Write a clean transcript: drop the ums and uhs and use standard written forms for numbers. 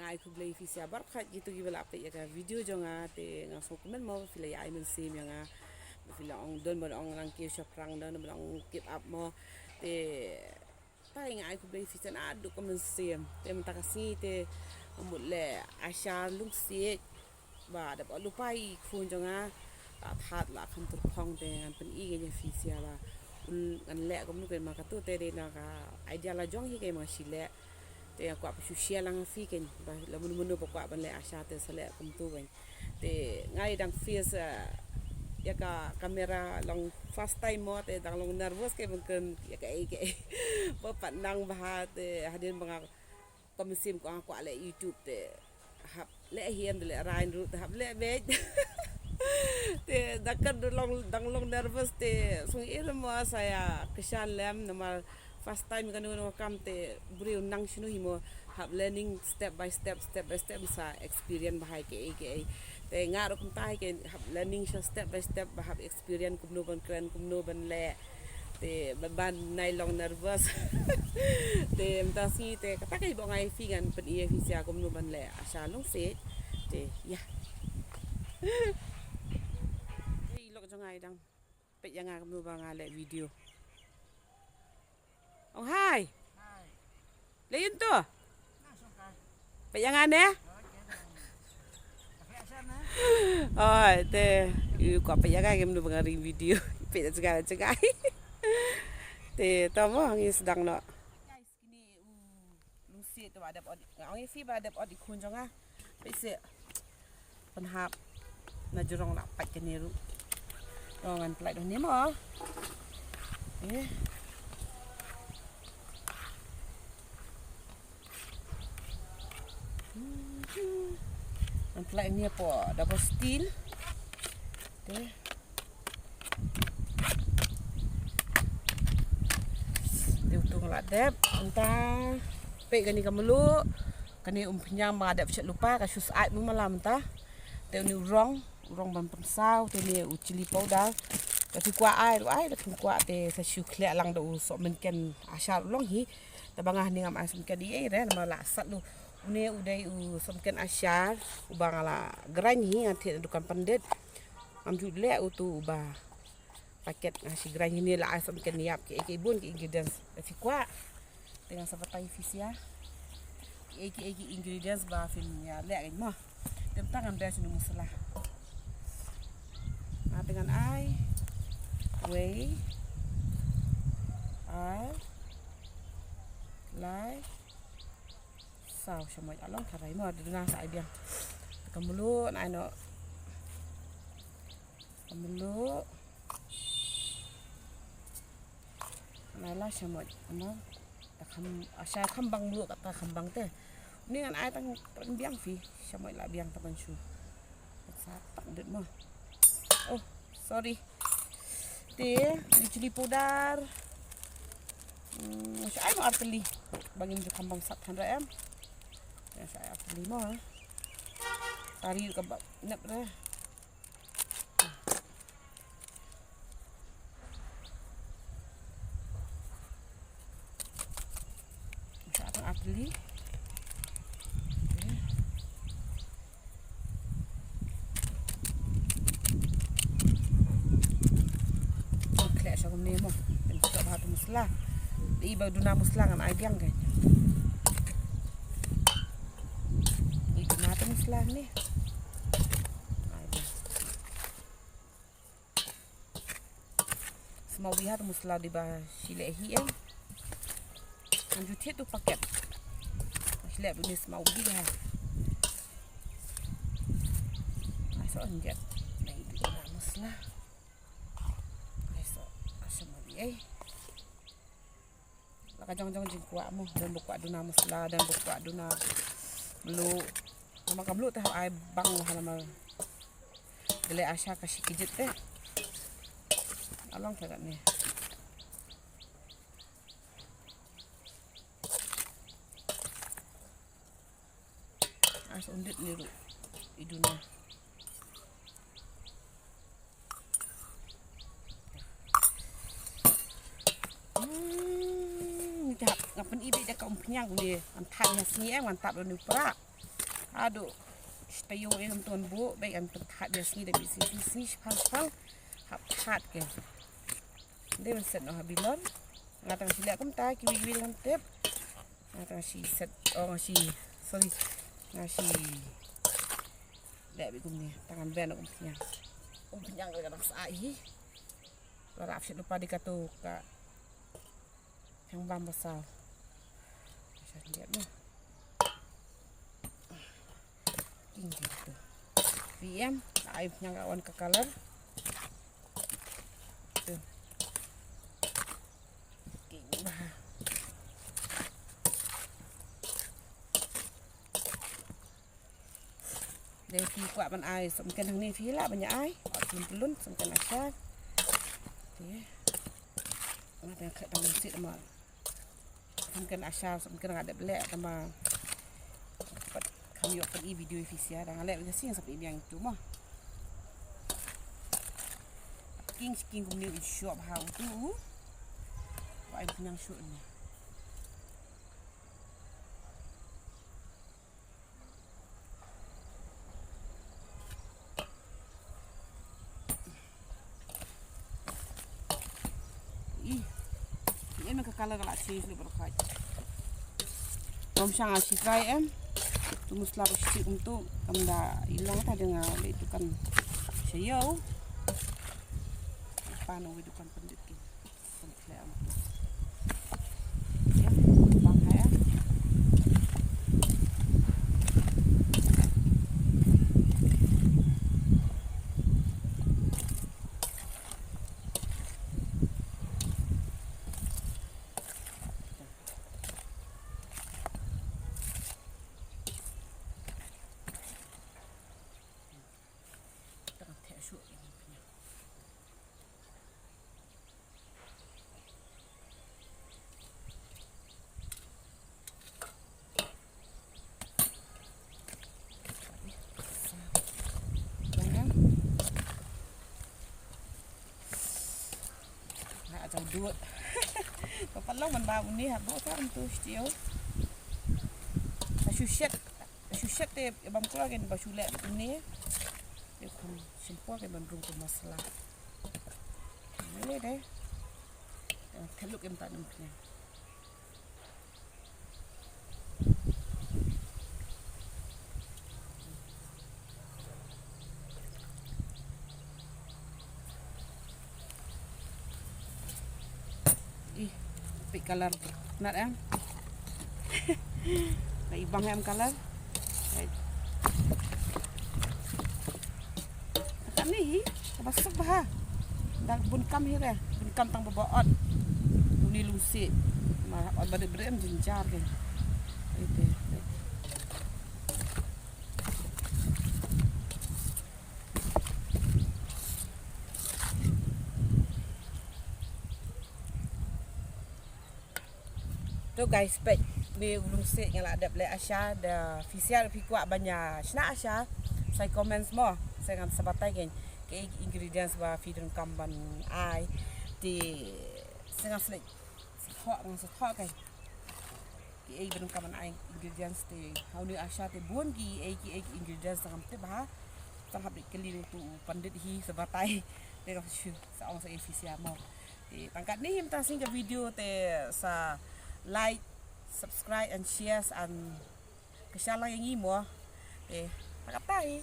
ngai ku blai fi sia bar khat gitu gibala pe ya video jonga te nga so komen mo fi la ai men sim ya nga fi la ong don bon ong rang ki shop rang don bon ong keep up mo te ta ngai ku blai fi sia na du komen sim te mta kasi te mut le asha lung si ba da lupai khun jonga ta that la kham tur phong te ngan pen i ge fi sia ba ngan le ko nu ke ma ka tu te de na ka idea la jong hi ke ma shi le te aku apa susia lang fi ken ba la mun pokok ban le asha te sale kum tu ban te ngai dang face ya ka kamera long first time mo te dang long nervous ke mungkin ya ka ba pandang ba te hadin bang komisim ko aku ale YouTube te hab le hian le rain ru te hab le be te dakar dang long nervous te sung ilmo saya kesan lem nama first time kan no kam te buri nang shinu himo have learning step by step bisa experience bahai ke te ngar kum tai ke have learning step by step have experience kum no ban kren kum no ban le te ban nai long nervous te mta si te kata kai bo ngai fi gan pen ie fi sia kum no ban le asha long se te ya ei lok jangai dang pe yang kum no ba ngale video ông hai lấy yun to phải yang ane oi te ko pa yang game no bang video pe segala cegai te tamo hangi sedang no guys kini lusi to ada ang fi ba ada odi kun jonga pe se penhap na jurong na pat keniru dongan plai do ni mo Plak ni apa? Double steel. Okay. Dia utung ladep. Entah. Pek gani kamelu. Kani penyang mengadap cek lupa. Kasus air mu malam entah. Dia ni urong ban pensau. Dia ni cili powder. Tapi kuat air. Dah kuat dia. Saya kliak lang dah usok mungkin asal ulong hi. Tabangah ni ngam asam kadi air. Nama lasat lu. Ini udah semken asyar ubah ngala geranyi nanti dukan pandit ambil le utu ubah paket nasi geranyi ni lah semken niap ke ibun ke ingredients tapi kuat dengan seperti fisia ke ingredients bah filmnya le kan mah tentang ambil sini muslah dengan ai whey like sao sama along karai mo duna sa ibiang kamulu na ano kamulu nala sama ano takam asya kambang lu kata kambang teh ni kan ai tang biang fi sama la biang tapan su satak det mo oh sorry teh cili powder saya mau arteli bangin ju kambang 100 ya saya beli mah tari ke nep dah saya beli klek saya ni mah untuk bahat muslah iba duna muslah kan ai biang kan muslah ni semua lihat muslah di bawah silehi lanjut tu paket sileh bunyi semua ubi dah masuk anjat nah itu muslah masuk asam lagi lah kajang-kajang kuat mu dan buka duna muslah dan buka duna belum nama kablu teh ai bang halamal gele asya kasih kijit teh along kagat ni as undit liru iduna ngapen ibe dak kaum penyang dia antan nasi mantap dan upra Aduh, tayo yung tuan bu, baik ang paghat dia sini dah bisi pang hat ke. Dia set no habilon. Ngatang sila kum ta kiwi dengan tip. Ngatang si set si sorry. Nasi dak bikum ni tangan ben umpinya. Umpinya ang kadang sai. Wala afsit lupa dikato ka yang bambasal. Saya lihat no. Gitu. VM, aib nya kawan ke color. Tuh. King bah. Để phi quạ bằng ai, xong cái thằng này phi lại bằng nhà ai, ở chung luôn, xong cái này khác. Thế, nó đang khởi động xịt mà, xong cái này sao, xong cái này đẹp lẹ, mà kami akan video efisien dan alek kasi yang sampai yang cuma king kumni shop how tu wai punyang shop ni ini makakala galak sih lu berkat sang asyik kai tumus laro si untuk kamda ilang ta dengan itu kan sayo paano itu kan pendikin sampai ya bang ya Jauh dua, kapalong man bago ni habo sa unto stiyo. Asyushet te ibang kula kan basule ni. Ikon simpo kan bandung tu masalah. Ini deh. Teluk em tak nampaknya. Pick color nat em lấy bằng em color kan ni basok bah dal bun kam here bun kam tang babaot ni lusi ma bade brem jinjar ke itu tu guys pek be ulung sik yang ada play Asya da fisial pi kuat banyak sna Asya saya komen semua saya kan sebatai kan ke ingredients ba feeding kamban ai di saya selek hot ngan hot kan ke belum kamban ai ingredients di how ni Asya te buon ki ingredients sang te ba sang habis keliling tu pandit hi sebatai de sa ong sa efisien mo di pangkat ni him sing video te sa like, subscribe and share and kasyalang yang imo. Bye.